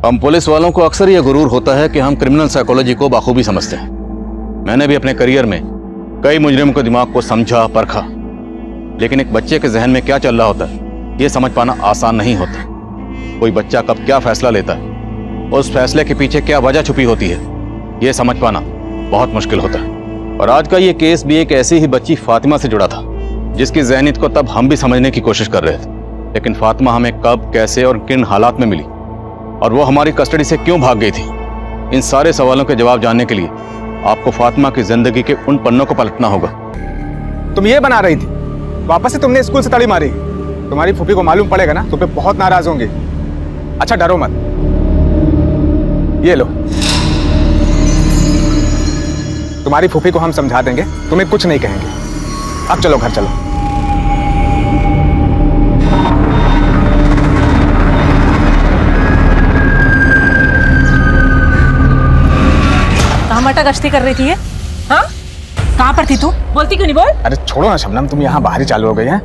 हम पुलिस वालों को अक्सर यह गुरूर होता है कि हम क्रिमिनल साइकोलॉजी को बाखूबी समझते हैं। मैंने भी अपने करियर में कई मुजरिमों के दिमाग को समझा, परखा, लेकिन एक बच्चे के जहन में क्या चल रहा होता है यह समझ पाना आसान नहीं होता। कोई बच्चा कब क्या फैसला लेता है, उस फैसले के पीछे क्या वजह छुपी होती है, यह समझ पाना बहुत मुश्किल होता है। और आज का ये केस भी एक ऐसी ही बच्ची फातिमा से जुड़ा था, जिसकी ज़हनियत को तब हम भी समझने की कोशिश कर रहे थे। लेकिन फातिमा हमें कब, कैसे और किन हालात में मिली, और वो हमारी कस्टडी से क्यों भाग गई थी, इन सारे सवालों के जवाब जानने के लिए आपको फातिमा की जिंदगी के उन पन्नों को पलटना होगा। तुम ये बना रही थी, वापस से तुमने स्कूल से तड़ी मारी। तुम्हारी फूफी को मालूम पड़ेगा ना, तुम पे बहुत नाराज होंगे। अच्छा डरो मत, ये लो, तुम्हारी फूफी को हम समझा देंगे, तुम्हें कुछ नहीं कहेंगे। अब चलो घर चलो। कहाँ मटा गश्ती कर रही थी ये? हाँ? कहाँ पर थी तू? बोलती क्यों नहीं बोल? अरे छोड़ो ना शबनम, तुम यहाँ बाहर ही चालू हो गई हैं।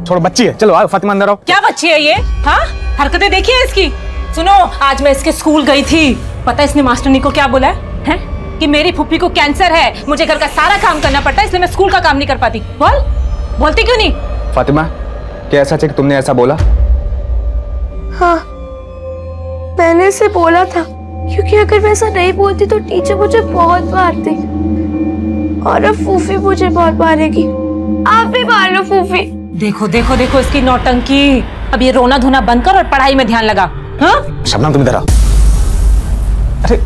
छोड़ो, बच्ची है। चलो आओ फातिमा, अंदर आओ। क्या बच्ची है ये? हाँ? हरकतें देखी है इसकी? सुनो, आज मैं इसके स्कूल गई थी, पता है इसने मास्टरनी को क्या बोला है? कि मेरी फुप्पी को कैंसर है, मुझे घर का सारा काम करना पड़ता है, इसलिए मैं स्कूल का काम नहीं कर पाती। बोलती क्यों नहीं? फातिमा, क्या ऐसा है कि तुमने ऐसा बोला? हाँ, मैंने इसे बोला था, क्योंकि अगर मैं ऐसा नहीं बोलती तो टीचर मुझे बहुत मारती, और अब फूफी मुझे बहुत मारेगी। आप भी मार लो फूफी। देखो देखो देखो इसकी नौटंकी। अब ये रोना धोना बंद कर और पढ़ाई में ध्यान लगा। हाँ? शबनम तुम इधर आओ। अरे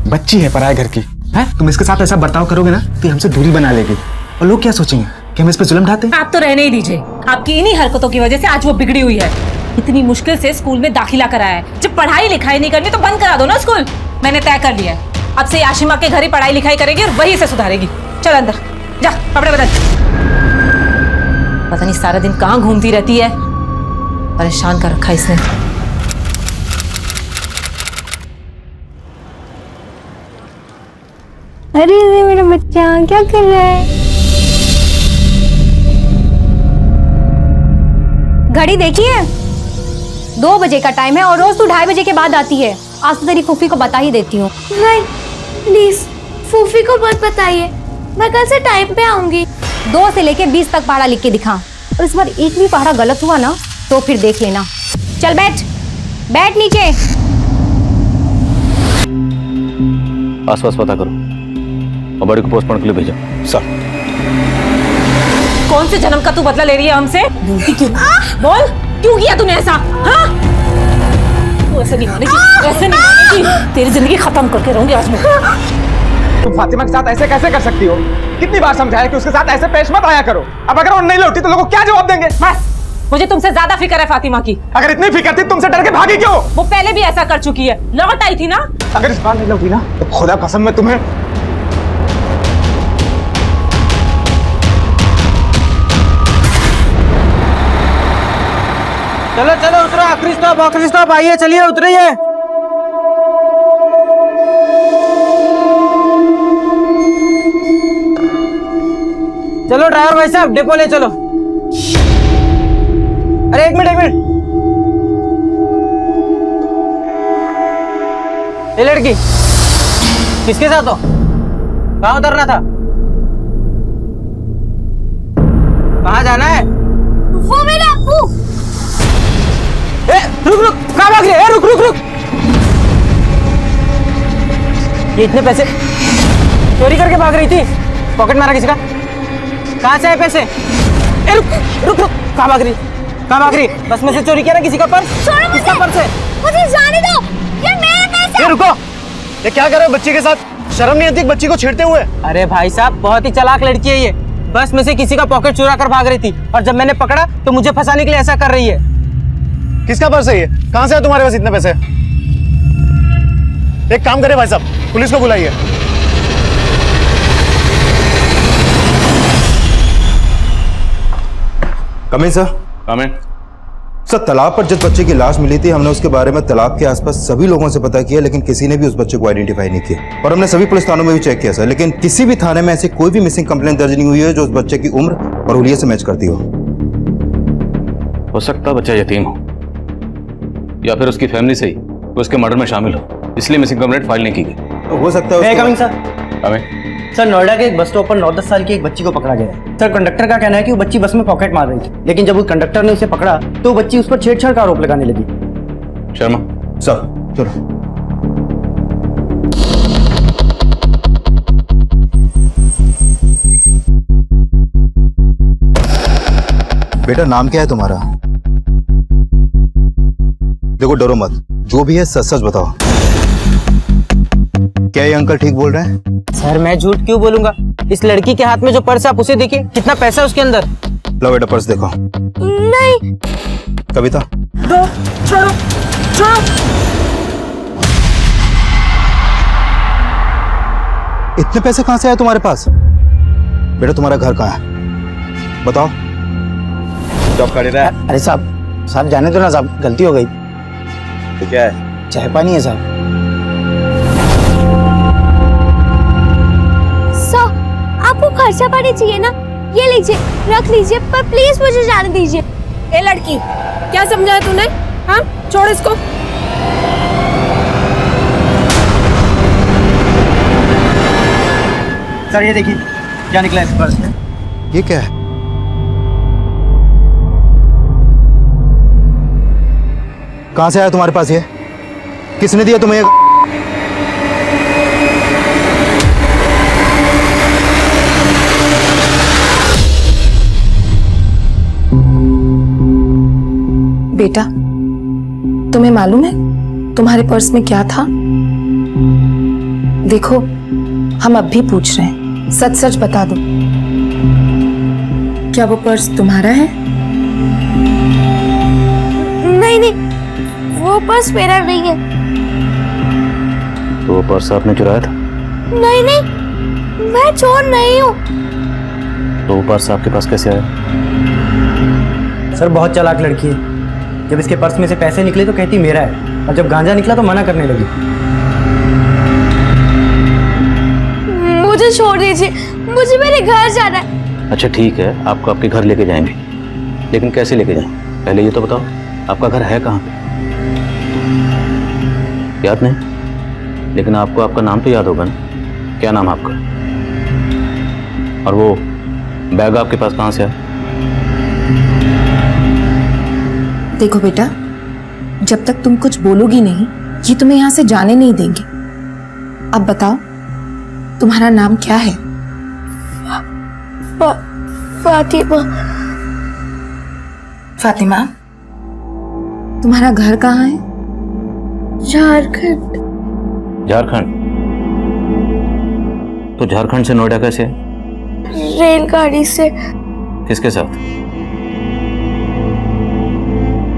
बच्ची है पराये घर की, हैं? तुम इसके साथ ऐसा बर्ताव करोगे ना तो हमसे दूरी बना लेगी, और लोग क्या सोचेंगे कि हम इस पे जुल्म ढाते हैं? आप तो रहने ही दीजिए। आपकी इन्हीं हरकतों की वजह से आज वो बिगड़ी हुई है। इतनी मुश्किल से स्कूल में दाखिला कराया है, जब पढ़ाई लिखाई नहीं करनी तो बंद करा दो ना स्कूल। मैंने तय कर लिया है, अब से आशिमा के घर ही पढ़ाई लिखाई करेगी और वहीं से सुधारेगी। चल अंदर जा, कपड़े बदल। पता नहीं सारा दिन कहाँ घूमती रहती है, परेशान कर रखा इसने। अरे ये मेरा बच्चा क्या कर रहा है? घड़ी देखिए, 2 बजे का टाइम है और रोज तू 2:30 बजे के बाद आती है। आज तो तेरी फूफी को बता ही देती हूँ। नहीं प्लीज, फूफी को मत बताइए, मैं कल से टाइम पे आऊंगी। 2 से लेके 20 तक पहाड़ा लिख के दिखा, और इस बार एक भी पहाड़ा गलत हुआ ना तो फिर देख लेना। चल बैठ, बैठ नीचे। आसपास पता करो और बड़ी को पोस्टमार्टम के लिए भेजो। सर, कौन से जन्म का तू बदला ले रही है हमसे? बोलती क्यों? बोल, क्यों किया तूने ऐसा? हाँ? तू ऐसे नहीं मानेगी, ऐसे नहीं मानेगी। तेरी जिंदगी खत्म करके रहूंगी आज मैं। तुम फातिमा के साथ ऐसे कैसे कर सकती हो? कितनी बार समझाया कि उसके साथ ऐसे पेश मत आया करो। अब अगर वो नहीं लौटी तो लोगों क्या जवाब देंगे? बस, मुझे तुमसे ज्यादा फिक्र है फातिमा की। अगर इतनी फिक्र थी तुमसे डर के भागी क्यों? वो पहले भी ऐसा कर चुकी है, लौट आई थी ना। अगर इस बार नहीं लौटी ना तो खुदा कसम मैं तुम्हें। चलो चलो उतरो, आखिरी स्टॉप आइए, चलिए उतरिए। चलो ड्राइवर भाई साहब, डिपो ले चलो। अरे एक मिनट, ये लड़की किसके साथ हो? कहाँ उतरना था? कहाँ जाना है? वो मेरा अप्पू। रुक, कहाँ भाग रही है? रुक। ये इतने पैसे चोरी करके भाग रही थी? पॉकेट मारा किसी का? कहाँ से आए पैसे? रुक, कहाँ भाग रही? बस में से चोरी किया ना किसी का पर्स? किसका पर्स है? मुझे जाने दो, ये मेरे पैसे। ये रुको, ये क्या कर रहे हो बच्ची के साथ? शर्म नहीं आती बच्ची को छेड़ते हुए? अरे भाई साहब, बहुत ही चालाक लड़की है ये। बस में से किसी का पॉकेट चुरा कर भाग रही थी, और जब मैंने पकड़ा तो मुझे फंसाने के लिए ऐसा कर रही है। किसका पर्स है ये? कहाँ से है तुम्हारे पास इतने पैसे? एक काम करे भाई साहब, पुलिस को बुलाइए। कम इन सर। कम इन। सर, तालाब पर जिस बच्चे की लाश मिली थी, हमने उसके बारे में तालाब के आसपास सभी लोगों से पता किया, लेकिन किसी ने भी उस बच्चे को आइडेंटिफाई नहीं किया। और हमने सभी पुलिस थानों में भी चेक किया सर, लेकिन किसी भी थाने में ऐसी कोई भी मिसिंग कंप्लेंट दर्ज नहीं हुई है जो उस बच्चे की उम्र और हुलिये से मैच करती हो सकता बच्चा यतीम हो, या फिर उसकी फैमिली से ही वो उसके मर्डर में शामिल हो, इसलिए मिसिंग कंप्लेंट फाइल नहीं की गई। तो हो सकता है मैं उसको- कमिंग सर। हमें सर नोएडा के एक बस स्टॉप पर 9-10 साल की एक बच्ची को पकड़ा गया है। सर कंडक्टर का कहना है कि वो बच्ची बस में पॉकेट मार रही थी, लेकिन जब उस कंडक्टर ने उसे पकड़ा तो वो बच्ची उस पर छेड़छाड़ का आरोप लगाने लगी। शर्मा, सर चलो। बेटा नाम क्या है तुम्हारा? देखो डरो मत, जो भी है सच सच बताओ। क्या ये अंकल ठीक बोल रहे हैं? सर मैं झूठ क्यों बोलूंगा? इस लड़की के हाथ में जो पर्स है आप उसे देखिए, कितना पैसा है उसके अंदर। लो बेटा पर्स देखो। नहीं। कविता दो, छोड़ो, छोड़ो। इतने पैसे कहां से आए तुम्हारे पास? बेटा तुम्हारा घर कहाँ है बताओ। जॉब कर रहा है। अरे साहब जाने दो ना साहब, गलती हो गई। तो क्या है? चाय पानी है साहब। सर आपको खर्चा पानी चाहिए ना, ये लीजिए रख लीजिए, पर प्लीज मुझे जाने दीजिए। ए लड़की, क्या समझा है तूने? हाँ, छोड़ इसको। सर ये देखिए क्या निकला है इस पर्स में। ये क्या है? कहां से आया तुम्हारे पास ये? किसने दिया तुम्हें ये? बेटा तुम्हें मालूम है तुम्हारे पर्स में क्या था? देखो हम अब भी पूछ रहे हैं, सच सच बता दो, क्या वो पर्स तुम्हारा है? नहीं नहीं, वो पर्स मेरा नहीं है। तो वो पर्स आपने चुराया था? नहीं नहीं, मैं चोर नहीं हूँ। तो वो पर्स आपके पास कैसे आया? सर बहुत चालाक लड़की है। जब इसके पर्स में से पैसे निकले तो कहती मेरा है, और जब गांजा निकला तो मना करने लगी। मुझे छोड़ दीजिए, मुझे मेरे घर जाना है। अच्छा ठीक है, आपको आपके घर लेके जाएंगे, लेकिन कैसे लेके जाएं? पहले ये तो बताओ आपका घर है कहाँ पे? याद नहीं? लेकिन आपको आपका नाम तो याद होगा ना? क्या नाम है आपका? और वो बैग आपके पास कहाँ से आया? देखो बेटा, जब तक तुम कुछ बोलोगी नहीं ये तुम्हें यहाँ से जाने नहीं देंगे। अब बताओ तुम्हारा नाम क्या है? फातिमा। फातिमा। तुम्हारा घर कहाँ है? झारखंड। झारखंड? तो झारखंड से नोएडा कैसे? रेलगाड़ी से। किसके साथ?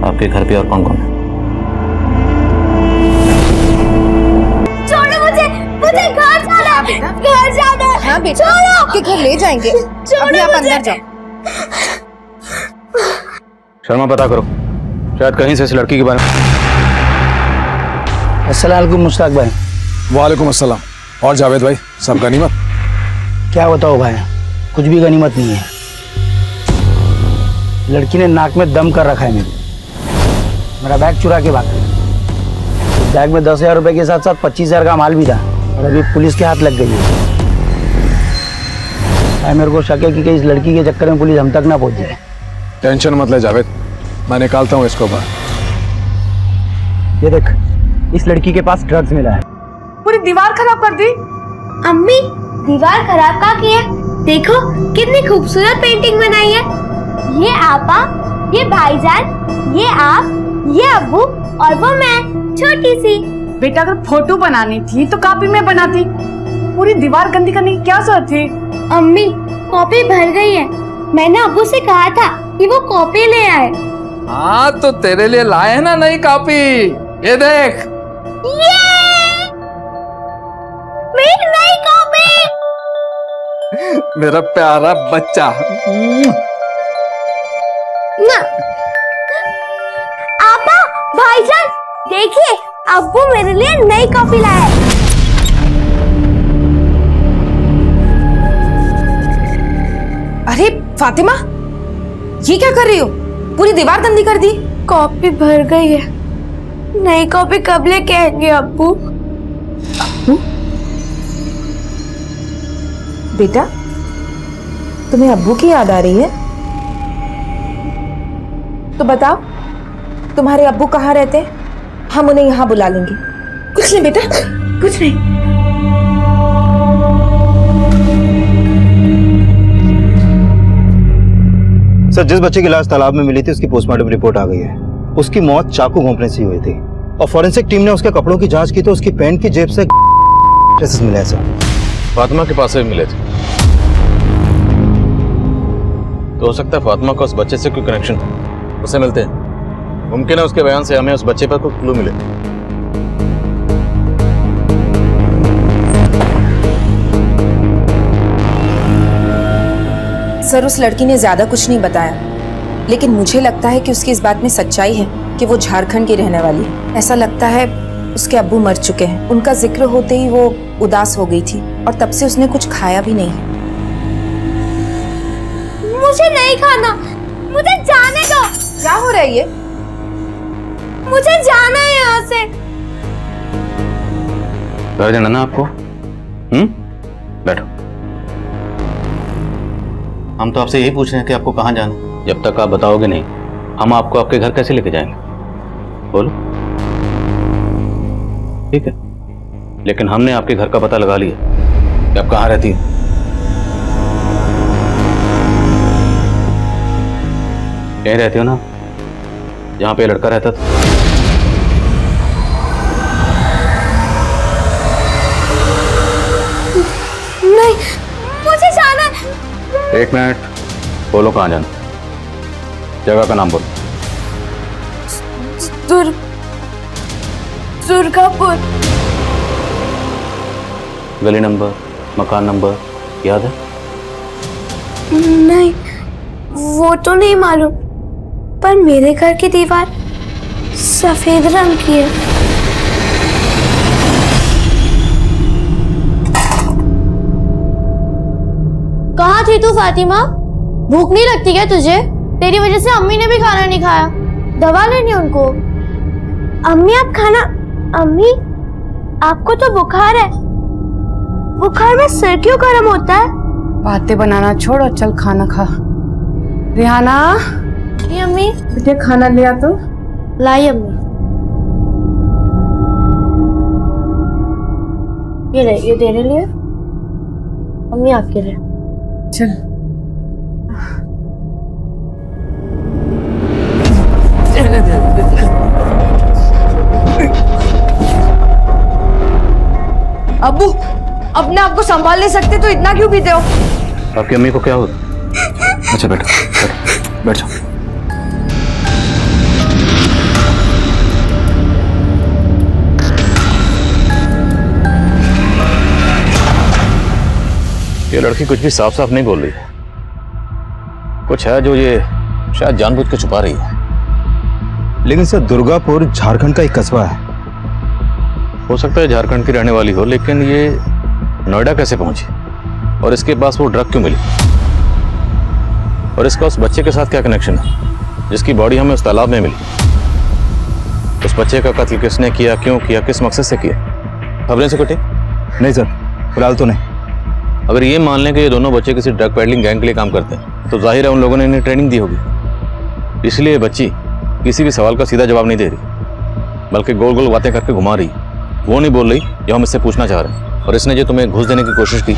आपके घर पे और कौन कौन है? छोड़ो मुझे, मुझे घर जाना है, घर जाना है। हाँ बेटा, आपके घर ले जाएंगे। अभी आप अंदर जाओ। शर्मा पता करो, शायद कहीं से इस लड़की के बारे में। अस्सलाम वालेकुम मुश्ताक भाई। वालेकुम अस्सलाम। और जावेद भाई, सब गनीमत? क्या बताओ भाई, कुछ भी गनीमत नहीं है। लड़की ने नाक में दम कर रखा है मेरा बैग चुरा के भाग गई। बैग में 10,000 रुपए के साथ साथ 25,000 का माल भी था, और अभी पुलिस के हाथ लग गई है। मेरे को शक है कि इस लड़की के चक्कर में पुलिस हम तक ना पहुंच जाए। टेंशन मत ले जावेद, मैं निकालता हूँ इसको बाहर। ये देख, इस लड़की के पास ड्रग्स मिला है। पूरी दीवार खराब कर दी। अम्मी दीवार खराब का किया? देखो कितनी खूबसूरत पेंटिंग बनाई है। ये आपा, ये भाईजान, ये आप, ये अब्बू और वो मैं छोटी सी। बेटा अगर फोटो बनानी थी तो कॉपी में बनाती, पूरी दीवार गंदी करने की क्या जरूरत थी? अम्मी कॉपी भर गई है, मैंने अब्बू से कहा था कि वो कॉपी ले आए। हाँ तो तेरे लिए लाए हैं ना नई कॉपी, ये देख। ये मेरी नई कॉपी। मेरा प्यारा बच्चा। ना आपा, भाईजान देखिए, अब्बू मेरे लिए नई कॉपी लाया है। अरे फातिमा, ये क्या कर रही हो? पूरी दीवार गंदी कर दी। कॉपी भर गई है, नई कॉपी कब लेके आएंगे अब्बू? बेटा, तुम्हें अब्बू की याद आ रही है? तो बताओ, तुम्हारे अब्बू कहाँ रहते हैं? हम उन्हें यहाँ बुला लेंगे। कुछ नहीं बेटा, कुछ नहीं। सर, जिस बच्चे की लाश तालाब में मिली थी उसकी पोस्टमार्टम रिपोर्ट आ गई है। उसकी मौत चाकू घोंपने से हुई थी और फॉरेंसिक टीम ने उसके कपड़ों की जांच की तो उसकी पैंट की जेब से ट्रेसेस मिले हैं सर। फातिमा के पास से भी मिले थे, तो हो सकता है फातिमा का उस बच्चे से कोई कनेक्शन हो। उसे मिलते हैं, मुमकिन है उसके बयान से हमें उस बच्चे पर कोई क्लू मिले। सर, उस लड़की ने ज्यादा कुछ नहीं बताया, लेकिन मुझे लगता है कि उसकी इस बात में सच्चाई है कि वो झारखंड की रहने वाली है। ऐसा लगता है उसके अब्बू मर चुके हैं। उनका जिक्र होते ही वो उदास हो गई थी और तब से उसने कुछ खाया भी नहीं। मुझे नहीं खाना, मुझे जाने दो। क्या हो रहा है ये? मुझे जाना है यहाँ से। घर जाना ना आपको? बैठो। हम तो आपसे यही पूछ रहे हैं कि आपको कहाँ जाना है। जब तक आप बताओगे नहीं, हम आपको आपके घर कैसे लेके जाएंगे? बोलो। ठीक है, लेकिन हमने आपके घर का पता लगा लिया कि आप कहाँ रहती हैं। यहीं रहती हो ना, जहाँ पे लड़का रहता था? नहीं, मुझे जाना है। एक मिनट, बोलो कहाँ जाना? जगह का नाम बोलो। दुर्गापुर। गली नंबर, मकान नंबर याद है? नहीं, वो तो नहीं मालूम, पर मेरे घर की दीवार सफेद रंग की है। कहाँ थी तू फातिमा? भूख नहीं लगती क्या तुझे? तेरी वजह से अम्मी ने भी खाना नहीं खाया। दवा लेनी उनको। अम्मी आप खाना। अम्मी, आपको तो बुखार है। बुखार में सिर क्यों गर्म होता है? बातें बनाना छोड़ और चल खाना खा। रिहाना, ये अम्मी। बेटे खाना लिया तो? लाई अम्मी। ये ले, ये देने लिए। अम्मी आपके लिए। चल। अब्बू, अपने आप को संभाल नहीं सकते तो इतना क्यों पीते हो? आपकी अम्मी को क्या हो? अच्छा बैठो, बैठ जाओ। ये लड़की कुछ भी साफ साफ नहीं बोल रही है। कुछ है जो ये शायद जानबूझ के छुपा रही है। लेकिन सर, दुर्गापुर झारखंड का एक कस्बा है। हो सकता है झारखंड की रहने वाली हो, लेकिन ये नोएडा कैसे पहुंची और इसके पास वो ड्रग क्यों मिली? और इसका उस बच्चे के साथ क्या कनेक्शन है जिसकी बॉडी हमें उस तालाब में मिली? उस बच्चे का कत्ल किसने किया, क्यों किया, किस मकसद से किया? खबरें से कटे? नहीं सर, फिलहाल तो नहीं। अगर ये मान लें कि ये दोनों बच्चे किसी ड्रग पेडलिंग गैंग के लिए काम करते हैं तो जाहिर है उन लोगों ने इन्हें ट्रेनिंग दी होगी। इसलिए ये बच्ची किसी भी सवाल का सीधा जवाब नहीं दे रही, बल्कि गोल गोल बातें करके घुमा रही। वो नहीं बोल रही जो हम इससे पूछना चाह रहे हैं। और इसने जो तुम्हें घूस देने की कोशिश की,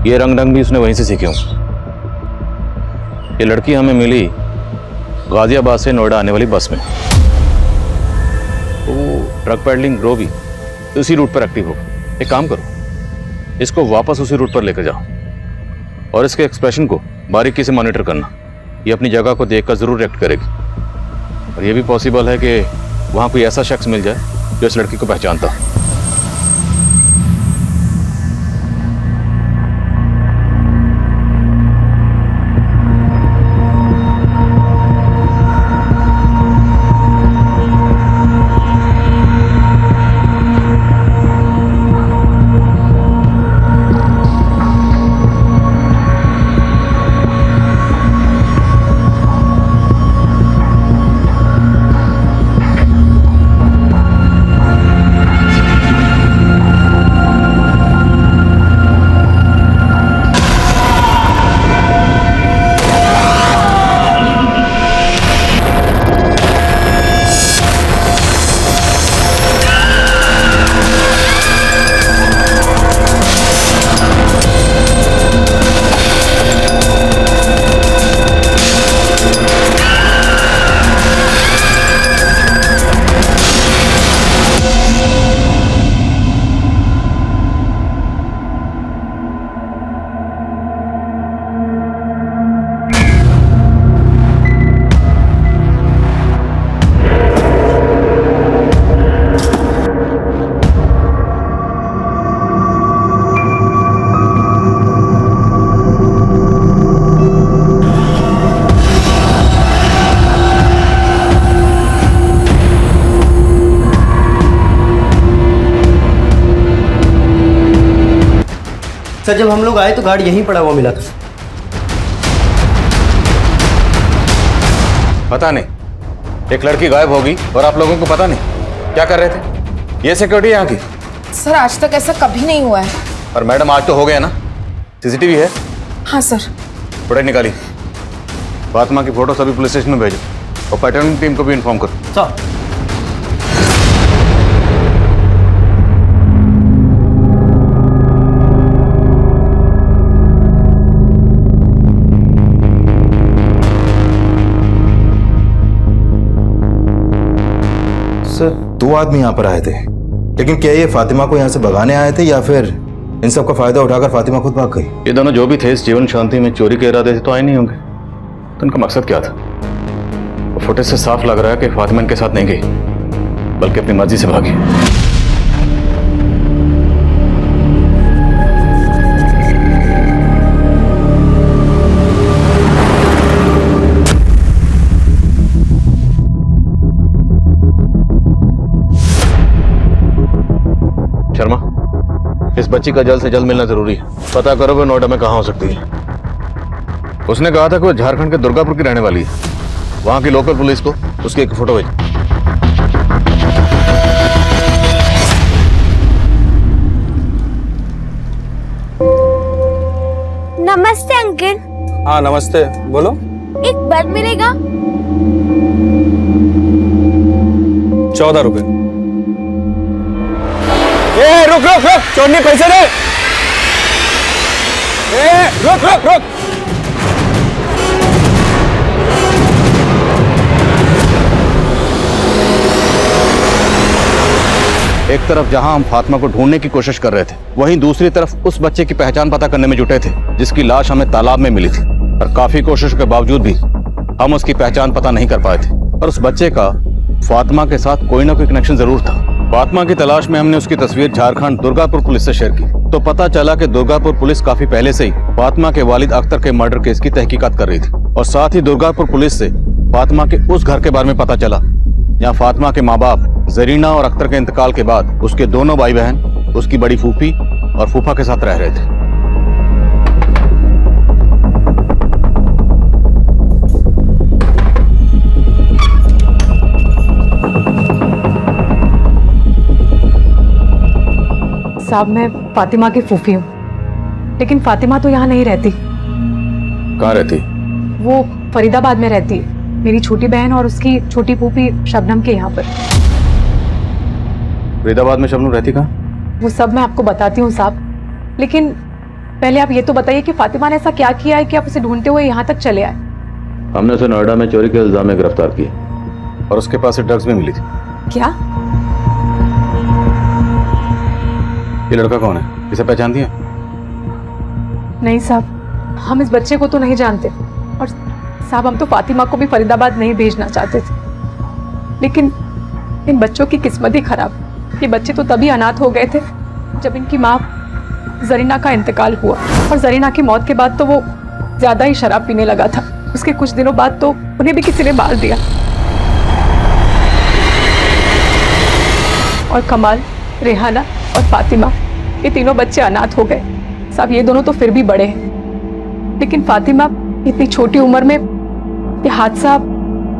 ये रंग भी उसने वहीं से सीखे होंगे। ये लड़की हमें मिली गाजियाबाद से नोएडा आने वाली बस में। तो ड्रग पेडलिंग ग्रो भी उसी रूट पर एक्टिव होगा। एक काम करो, इसको वापस उसी रूट पर लेकर जाओ और इसके एक्सप्रेशन को बारीकी से मॉनिटर करना। ये अपनी जगह को देखकर जरूर रिएक्ट करेगी। और ये भी पॉसिबल है कि वहाँ कोई ऐसा शख्स मिल जाए जो इस लड़की को पहचानता हो। सर जब हम लोग आए तो गार्ड यहीं पड़ा हुआ मिला था। पता नहीं, एक लड़की गायब होगी और आप लोगों को पता नहीं क्या कर रहे थे। ये सिक्योरिटी यहाँ की? सर आज तक ऐसा कभी नहीं हुआ है। और मैडम आज तो हो गया ना, सीसीटीवी है? हाँ सर। फुटेज निकाली, फातिमा की फोटो सभी पुलिस स्टेशन में भेजो और पैटर्निंग टीम को भी इन्फॉर्म करो। सर सर 2 आदमी यहाँ पर आए थे, लेकिन क्या ये फातिमा को यहाँ से भगाने आए थे या फिर इन सब का फायदा उठाकर फातिमा खुद भाग गई? ये दोनों जो भी थे इस जीवन शांति में चोरी के इरादे से तो आए नहीं होंगे, तो इनका मकसद क्या था? वो फुटेज से साफ लग रहा है कि फातिमा इनके साथ नहीं गई बल्कि अपनी मर्जी से भागी। शर्मा, इस बच्ची का जल्द से जल्द मिलना जरूरी है। पता करो वो नोएडा में कहाँ हो सकती है। उसने कहा था कि वो झारखंड के दुर्गापुर की रहने वाली है। वहां की लोकल पुलिस को उसकी एक फोटो भेजो। नमस्ते अंकल। हाँ नमस्ते, बोलो। एक बल्ब मिलेगा? 14 रुपए। ए रुक रुक रुक, चोरनी पैसे दे। ए रुक रुक रुक। एक तरफ जहां हम फातिमा को ढूंढने की कोशिश कर रहे थे, वहीं दूसरी तरफ उस बच्चे की पहचान पता करने में जुटे थे जिसकी लाश हमें तालाब में मिली थी। और काफी कोशिश के बावजूद भी हम उसकी पहचान पता नहीं कर पाए थे। और उस बच्चे का फातिमा के साथ कोई ना कोई कनेक्शन जरूर था। फातिमा की तलाश में हमने उसकी तस्वीर झारखंड दुर्गापुर पुलिस से शेयर की, तो पता चला कि दुर्गापुर पुलिस काफी पहले से ही फातिमा के वालिद अख्तर के मर्डर केस की तहकीकात कर रही थी। और साथ ही दुर्गापुर पुलिस से फातिमा के उस घर के बारे में पता चला जहाँ फातिमा के माँ बाप जरीना और अख्तर के इंतकाल के बाद उसके दोनों भाई बहन उसकी बड़ी फूफी और फूफा के साथ रह रहे थे। साहब मैं फातिमा की फूफी हूँ, लेकिन फातिमा तो यहाँ नहीं रहती। कहाँ रहती? वो फरीदाबाद में रहती है। मेरी छोटी बहन और उसकी छोटी फूफी शबनम के यहाँ पर। फरीदाबाद में शबनम रहती कहाँ? वो सब मैं आपको बताती हूँ साहब, लेकिन पहले आप ये तो बताइए कि फातिमा ने ऐसा क्या किया है कि आप उसे ढूंढते हुए यहाँ तक चले आए? हमने उसे नोएडा में चोरी के इल्जाम में गिरफ्तार किया और उसके पास से ड्रग्स भी मिली थी। क्या? ये लड़का कौन है? इसे पहचानती हैं? नहीं साहब, हम इस बच्चे को तो नहीं जानते। और साहब हम तो फातिमा को भी फरीदाबाद नहीं भेजना चाहते थे, लेकिन इन बच्चों की किस्मत ही खराब। ये बच्चे तो तभी अनाथ हो गए थे जब इनकी माँ जरीना का इंतकाल हुआ। और जरीना की मौत के बाद तो वो ज्यादा ही शराब पीने लगा था। उसके कुछ दिनों बाद तो उन्हें भी किसी ने मार दिया। और कमाल, रेहाना और फातिमा, ये तीनों बच्चे अनाथ हो गए। साहब ये दोनों तो फिर भी बड़े हैं, लेकिन फातिमा इतनी छोटी उम्र में ये हादसा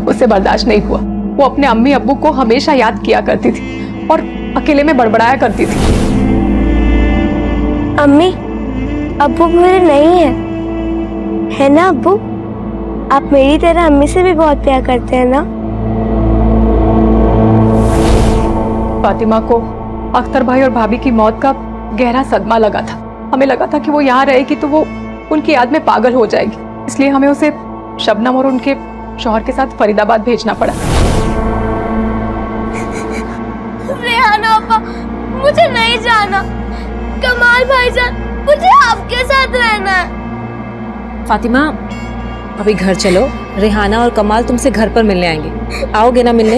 उसे बर्दाश्त नहीं हुआ। वो अपने अम्मी अब्बू को हमेशा याद किया करती थी और अकेले में बड़बड़ाया करती थी। अम्मी अब्बू मेरे नहीं है ना अब्बू? आप मेरी तरह अम्मी से भी बहुत प्यार करते हैं ना? फातिमा को अख्तर भाई और भाभी की मौत का गहरा सदमा लगा था। हमें लगा था कि वो यहाँ रहेगी तो वो उनकी याद में पागल हो जाएगी, इसलिए हमें उसे शबनम और उनके शौहर के साथ फरीदाबाद भेजना पड़ा। रेहाना अपा, मुझे नहीं जाना। कमाल भाईजान, मुझे आपके साथ रहना है। फातिमा अभी घर चलो, रेहाना और कमाल तुमसे घर पर मिलने आएंगे। आओगे ना मिलने?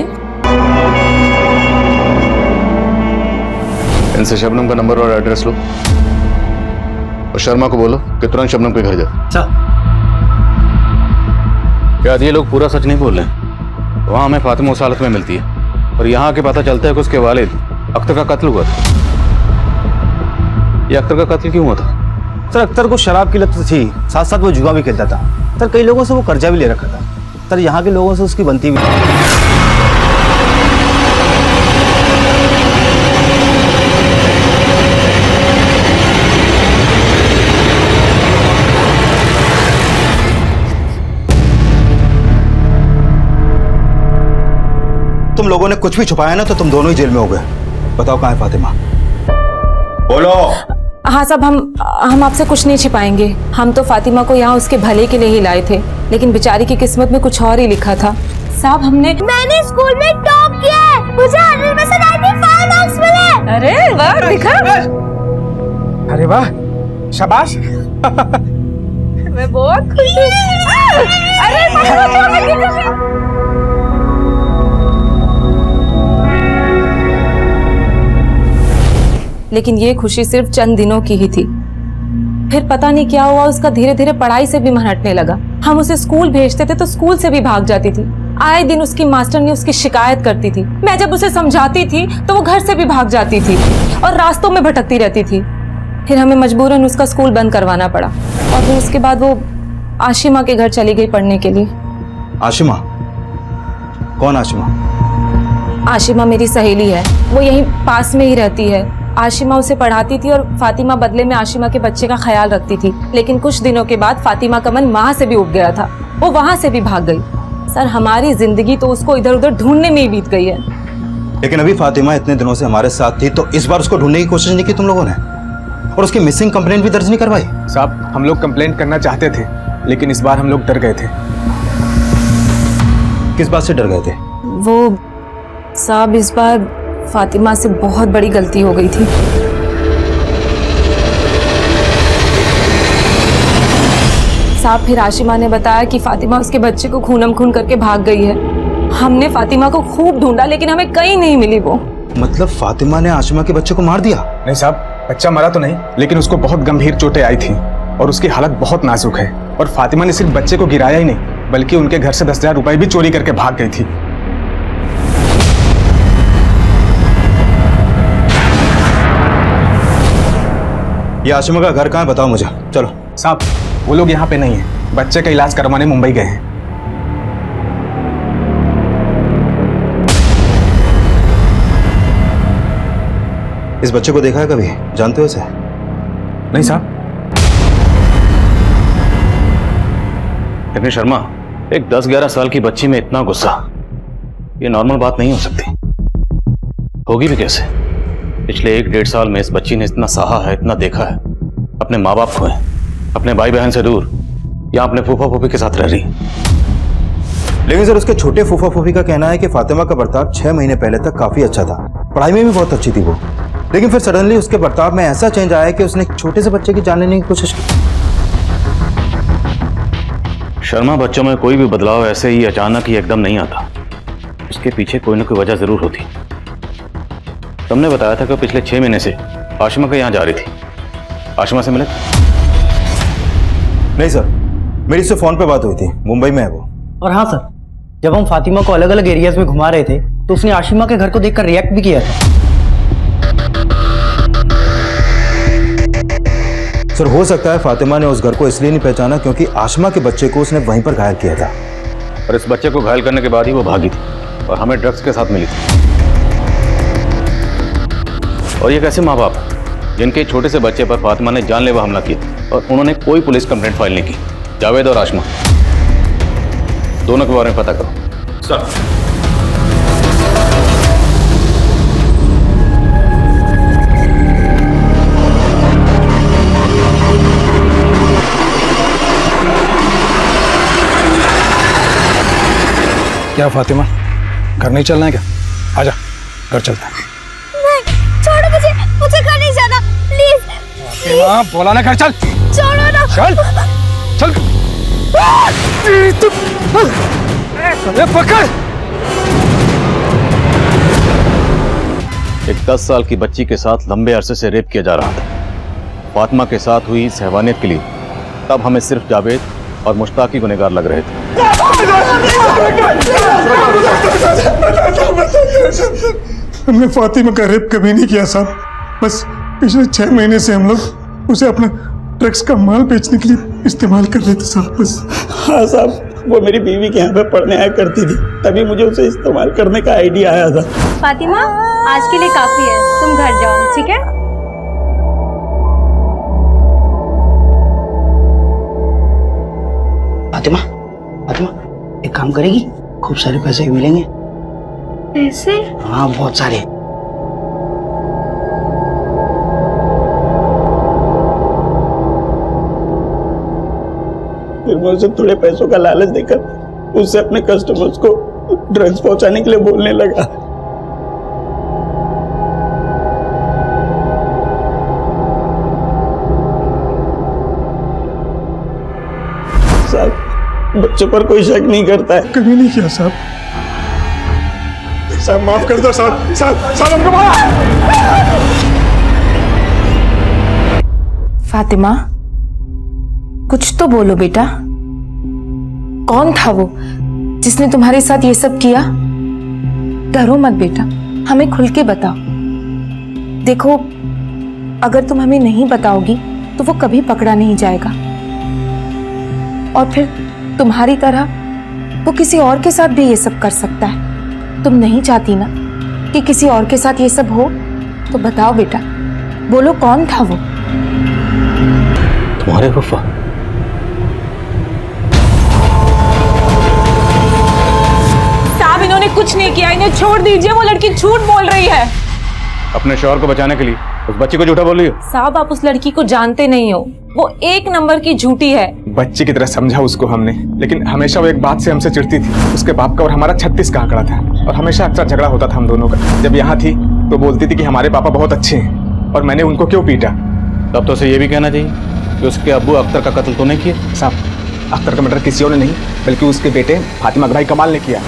इनसे शबनम का नंबर और एड्रेस लो और शर्मा को बोलो कि तुरंत शबनम के घर जाओ। याद ये लोग पूरा सच नहीं बोल रहे हैं। वहाँ हमें फातिमा उस हालत में मिलती है और यहाँ के पता चलता है कि उसके वालिद अख्तर का कत्ल हुआ था। ये अख्तर का कत्ल क्यों हुआ था? सर अख्तर को शराब की लत तो थी, साथ साथ वो जुआ भी खेलता था। सर कई लोगों से वो कर्जा भी ले रखा था। सर यहाँ के लोगों से उसकी बनती भी तुम लोगों ने कुछ भी छुपाया ना तो तुम दोनों ही जेल में हो गए। बताओ कहाँ है फातिमा? बोलो। हाँ साहब, हम आपसे कुछ नहीं छिपाएंगे। हम तो फातिमा को यहाँ उसके भले के लिए ही लाए थे, लेकिन बेचारी की किस्मत में कुछ और ही लिखा था। साहब मैंने स्कूल में टॉप किया है, मुझे 100 में से 95 मार्क्स मिले। अरे वाह, दिखा। अरे वाह, शाबाश। मैं बहुत खुश हूँ। अरे लेकिन ये खुशी सिर्फ चंद दिनों की ही थी। फिर पता नहीं क्या हुआ, उसका धीरे धीरे पढ़ाई से भी मन हटने लगा। हम उसे स्कूल भेजते थे तो स्कूल से भी भाग जाती थी। आए दिन उसकी मास्टरनी उसकी शिकायत करती थी। मैं जब उसे समझाती थी तो वो घर से भी भाग जाती थी और रास्तों में भटकती रहती थी। फिर हमें मजबूरन उसका स्कूल बंद करवाना पड़ा और फिर उसके बाद वो आशिमा के घर चली गई पढ़ने के लिए। आशिमा? कौन आशिमा? आशिमा मेरी सहेली है, वो यहीं पास में ही रहती है। आशिमा उसे पढ़ाती थी और फातिमा बदले में आशिमा के बच्चे का ख्याल रखती थी। लेकिन कुछ दिनों के बाद फातिमा का मन वहां से भी उठ गया था, वो वहां से भी भाग गई। सर हमारी जिंदगी तो उसको इधर उधर ढूंढने में ही बीत गई है। लेकिन अभी फातिमा इतने दिनों से हमारे साथ थी, तो इस बार उसको ढूंढने की कोशिश नहीं की तुम लोगों ने? और उसकी मिसिंग कंप्लेंट भी दर्ज नहीं करवाई? साहब हम लोग कंप्लेंट करना चाहते थे, लेकिन इस बार हम लोग डर गए थे। किस बात से डर गए थे? वो साहब इस बार फातिमा से बहुत बड़ी गलती हो गई थी। साहब फिर आशिमा ने बताया कि फातिमा उसके बच्चे को खूनम खून करके भाग गई है। हमने फातिमा को खूब ढूंढा लेकिन हमें कहीं नहीं मिली वो। मतलब फातिमा ने आशिमा के बच्चे को मार दिया? नहीं साहब, बच्चा मरा तो नहीं, लेकिन उसको बहुत गंभीर चोटें आई थी और उसकी हालत बहुत नाजुक है। और फातिमा ने सिर्फ बच्चे को गिराया ही नहीं, बल्कि उनके घर से 10,000 रुपए भी चोरी करके भाग गई थी। ये आशिमा का घर कहाँ है बताओ मुझे। चलो। साहब वो लोग यहाँ पे नहीं है, बच्चे का इलाज करवाने मुंबई गए हैं। इस बच्चे को देखा है कभी? जानते हो इसे? नहीं साहब। लेकिन शर्मा, एक 10-11 साल की बच्ची में इतना गुस्सा, ये नॉर्मल बात नहीं हो सकती। होगी भी कैसे? पिछले 1-1.5 साल में इस बच्ची ने इतना सहा है, इतना देखा है। अपने माँ बाप खोए, अपने भाई बहन से दूर, या अपने फूफा फूफी के साथ रह रही। लेकिन सर उसके छोटे फूफा फूफी का कहना है कि फातिमा का बर्ताव 6 महीने पहले तक काफी अच्छा था, पढ़ाई में भी बहुत अच्छी थी वो। लेकिन फिर सडनली उसके बर्ताव में ऐसा चेंज आया कि उसने एक छोटे से बच्चे की जान लेने की कोशिश की। शर्मा, बच्चों में कोई भी बदलाव ऐसे ही अचानक ही एकदम नहीं आता, उसके पीछे कोई ना कोई वजह जरूर होती। तुमने बताया था कि पिछले 6 महीने से आशिमा के यहाँ जा रही थी। आशिमा से मिले? नहीं सर, मेरी उससे फोन पे बात हुई थी, मुंबई में है वो। और हाँ सर, जब हम फातिमा को अलग अलग एरियाज में घुमा रहे थे तो उसने आशिमा के घर को देखकर रिएक्ट भी किया था। सर हो सकता है फातिमा ने उस घर को इसलिए नहीं पहचाना क्योंकि आशिमा के बच्चे को उसने वहीं पर घायल किया था। और इस बच्चे को घायल करने के बाद ही वो भागी थी और हमें ड्रग्स के साथ मिली थी। और ये कैसे माँ बाप जिनके छोटे से बच्चे पर फातिमा ने जानलेवा हमला किया और उन्होंने कोई पुलिस कंप्लेंट फाइल नहीं की? जावेद और आशिमा, दोनों के बारे में पता करो। सर। क्या फातिमा, घर नहीं चलना है क्या? आजा, घर चलता है। नहीं, छोड़ो मुझे घर नहीं जाना, प्लीज। हाँ बोला ना, घर चल। छोड़ो ना। चल चल। पकड़। एक 10 साल की बच्ची के साथ लंबे अरसे से रेप किया जा रहा था। फातिमा के साथ हुई इस हैवानियत के लिए तब हमें सिर्फ जावेद और मुश्ताक ही गुनहगार लग रहे थे। हमने फातिमा का रेप कभी नहीं किया साहब। बस पिछले 6 महीने से हम लोग उसे अपना ड्रग्स का माल बेचने के लिए इस्तेमाल कर रहे थे साहब बस। हाँ साहब, वो मेरी बीवी के यहाँ पे पढ़ने आया करती थी, तभी मुझे उसे इस्तेमाल करने का आइडिया आया था। फातिमा, आज के लिए काफी है, तुम घर जाओ, ठीक है? फातिमा, फातिमा, एक काम करेगी? खूब सारे पैसे भी मिलेंगे। पैसे? हाँ, बहुत सारे। फिर मैं उसे थोड़े पैसों का लालच देकर उससे अपने कस्टमर्स को ड्रग्स पहुंचाने के लिए बोलने लगा। साहब, बच्चों पर कोई शक नहीं करता है। कभी नहीं किया साहब। साहब माफ कर दो साहब, साहब हमको माफ। फातिमा, कुछ तो बोलो बेटा। कौन था वो जिसने तुम्हारे साथ ये सब किया? डरो मत बेटा, हमें खुल के बताओ। देखो, अगर तुम हमें नहीं बताओगी तो वो कभी पकड़ा नहीं जाएगा, और फिर तुम्हारी तरह वो किसी और के साथ भी ये सब कर सकता है। तुम नहीं चाहती ना कि किसी और के साथ ये सब हो? तो बताओ बेटा, बोलो कौन था वो? तुम्हारे फूफा? साहब, इन्होंने कुछ नहीं किया, इन्हें छोड़ दीजिए, वो लड़की झूठ बोल रही है। अपने शौहर को बचाने के लिए उस बच्ची को झूठा बोल रही हो? साहब, आप उस लड़की को जानते नहीं हो, वो एक नंबर की झूठी है। बच्चे की तरह समझा उसको हमने, लेकिन हमेशा वो एक बात से हमसे चिढ़ती थी। उसके बाप का और हमारा 36 का आंकड़ा था, और हमेशा अक्सर झगड़ा होता था हम दोनों का। जब यहाँ थी तो बोलती थी कि हमारे पापा बहुत अच्छे हैं, और मैंने उनको क्यों पीटा। तब तो उसे ये भी कहना चाहिए कि उसके अब्बू अख्तर का कत्ल तो नहीं किया। साहब, अख्तर का मर्डर किसी और ने नहीं, बल्कि उसके बेटे फातिमा के भाई कमाल ने किया।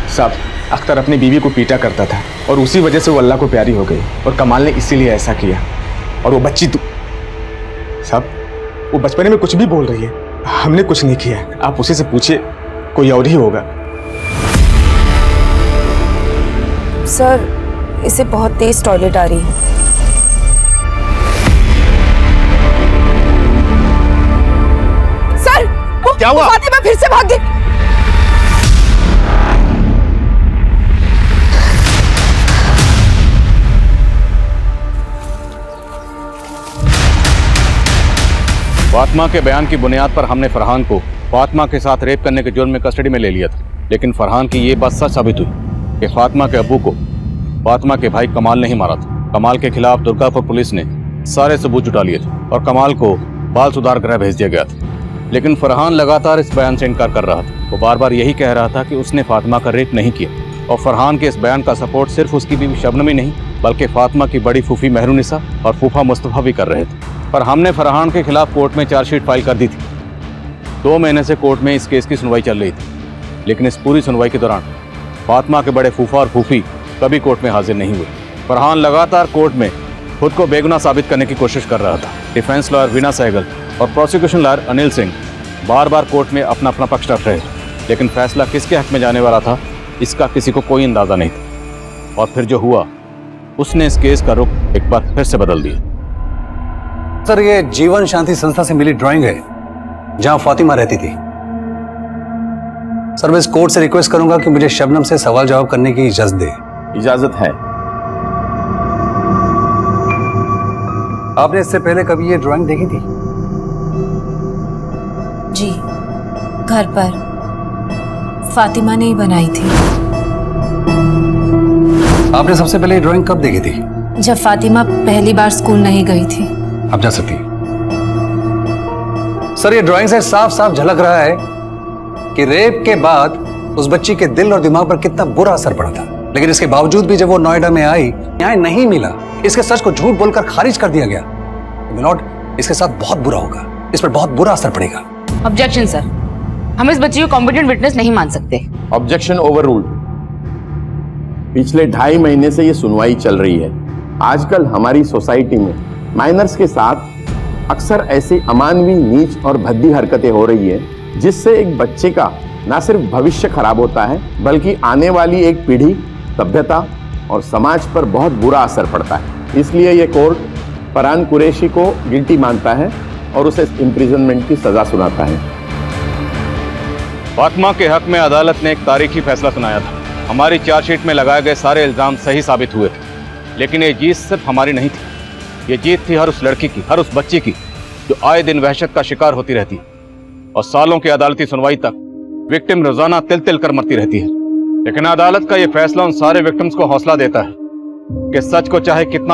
साहब, अख्तर अपनी बीवी को पीटा करता था, और उसी वजह से वो अल्लाह को प्यारी हो गई, और कमाल ने इसीलिए ऐसा किया। और वो बच्ची साहब, वो बचपने में कुछ भी बोल रही है, हमने कुछ नहीं किया। आप उसी से पूछिए, कोई और ही होगा। सर, इसे बहुत तेज टॉयलेट आ रही है। सर, क्या हुआ? फातिमा फिर से भाग गई। फातिमा के बयान की बुनियाद पर हमने फरहान को फातिमा के साथ रेप करने के जुर्म में कस्टडी में ले लिया था, लेकिन फरहान की ये बात सच साबित हुई कि फातिमा के अब्बू को फातिमा के भाई कमाल ने ही मारा था। कमाल के खिलाफ दुर्गापुर पुलिस ने सारे सबूत जुटा लिए थे, और कमाल को बाल सुधार गृह भेज दिया गया था। लेकिन फरहान लगातार इस बयान से इनकार कर रहा था। वो बार बार यही कह रहा था कि उसने फातिमा का रेप नहीं किया, और फरहान के इस बयान का सपोर्ट सिर्फ उसकी बीवी शबनम ही नहीं, बल्कि फातिमा की बड़ी फूफी मेहरुनिसा और फूफा मुस्तफा भी कर रहे थे। पर हमने फरहान के खिलाफ कोर्ट में चार्जशीट फाइल कर दी थी। 2 महीने से कोर्ट में इस केस की सुनवाई चल रही थी, लेकिन इस पूरी सुनवाई के दौरान फातिमा के बड़े फूफा और फूफी कभी कोर्ट में हाजिर नहीं हुए। फरहान लगातार कोर्ट में खुद को बेगुनाह साबित करने की कोशिश कर रहा था। डिफेंस लॉयर वीना सहगल और प्रोसिक्यूशन लॉयर अनिल सिंह बार बार कोर्ट में अपना अपना पक्ष रख रहे थे, लेकिन फैसला किसके हक में जाने वाला था इसका किसी को कोई अंदाजा नहीं था। और फिर जो हुआ, उसने इस केस का रुख एक बार फिर से बदल दिया। सर, ये जीवन शांति संस्था से मिली ड्राइंग है जहां फातिमा रहती थी। सर, मैं इस कोर्ट से रिक्वेस्ट करूंगा कि मुझे शबनम से सवाल जवाब करने की इजाजत दे। इजाजत है। आपने इससे पहले कभी ये ड्राइंग देखी थी? जी, घर पर फातिमा ने ही बनाई थी। आपने सबसे पहले ये ड्राइंग कब देखी थी? जब फातिमा पहली बार स्कूल नहीं गई थी। आप जा सकती हैं। सर, ये ड्राइंग से साफ साफ झलक रहा है कि रेप के बाद उस बच्ची के दिल और दिमाग पर कितना बुरा असर पड़ा था, लेकिन इसके बावजूद भी जब वो नोएडा में आई, न्याय नहीं मिला। इसके सच को झूठ बोलकर खारिज कर दिया गया। मिलॉर्ड, इसके साथ बहुत बुरा होगा, इस पर बहुत बुरा असर पड़ेगा। ऑब्जेक्शन सर, हम इस बच्ची को कॉम्पिटेंट विटनेस नहीं मान सकते। Objection overruled. पिछले 2.5 महीने से ये सुनवाई चल रही है। आजकल हमारी सोसाइटी में माइनर्स के साथ अक्सर ऐसी अमानवीय, नीच और भद्दी हरकतें हो रही है, जिससे एक बच्चे का न सिर्फ भविष्य खराब होता है, बल्कि आने वाली एक पीढ़ी, सभ्यता और समाज पर बहुत बुरा असर पड़ता है। इसलिए ये कोर्ट फरहान कुरैशी को गिल्टी मानता है और उसे इम्प्रिजनमेंट की सजा सुनाता है। फातिमा के हक में अदालत ने एक तारीखी फैसला सुनाया था। हमारी चार्जशीट में लगाए गए सारे इल्जाम सही साबित हुए थे, लेकिन ये जीत सिर्फ हमारी नहीं थी। ये जीत थी हर उस लड़की की, हर उस बच्ची की जो आए दिन वहशत का शिकार होती रहती है और सालों की अदालती सुनवाई तक विक्टिम रोजाना तिल तिल कर मरती रहती है। लेकिन अदालत का ये फैसला उन सारे विक्टिम्स को हौसला देता है कि सच को चाहे कितना